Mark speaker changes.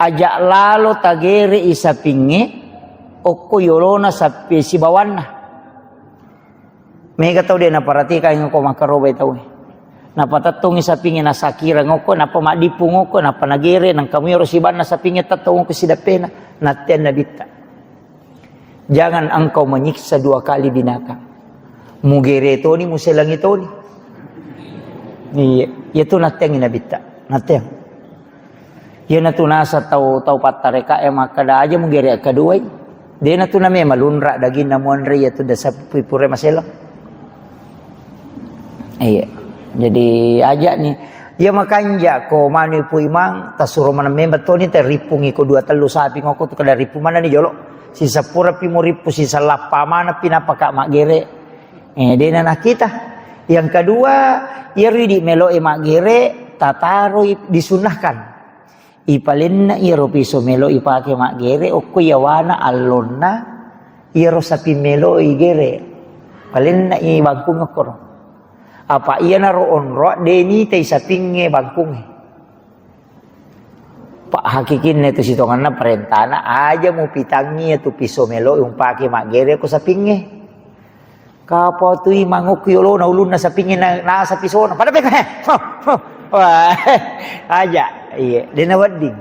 Speaker 1: ajak lalo tagere isa pinge okko yorona sapi si bawanna. Mega tau dia na paratika ngoko makarobay tau. Napatatong isa pinge na sakira ngoko napa madipu ngoko napa nagere nang kamuyoro si banna sa pinge tatong ko sidapena naten na bitta. Jangan engkau menyiksa dua kali binatang. Mugere to ni muselang ito ni. Iya, itu nateng ina bitta. Nateng. Ya natunasa tau patareka makada aja mugere kedua. Dia natuna me malunra daging namuan re itu dasa pipure maselang. Iya. Jadi aja nih. Ya makanya ko manu pu imang tasuro mana member to ni teripungi ko dua telu sapi ngoko tu kada ripu mana ni jolo. Sisa pura pimuripu sisa lapa mana pinapaka mak gere. Dia anak kita. Yang kedua, iri di melo mak gere tataro disunahkan. Ipalinna iro piso melo ipake mak gere okko yawana alonna iro sapi melo igere. Palinna i bangkung okoro. Apa iya naro onro deni tei sapinge bangkunge. Pak hakikin itu sitonganna perintahna aja mau pitangi itu piso melo yung pake mak gere ko sapinge. Kapo tu mangok yolo na ulun na sapinge na sa piso na. Pada peka. Wah. Aja. Iya, dina wedding.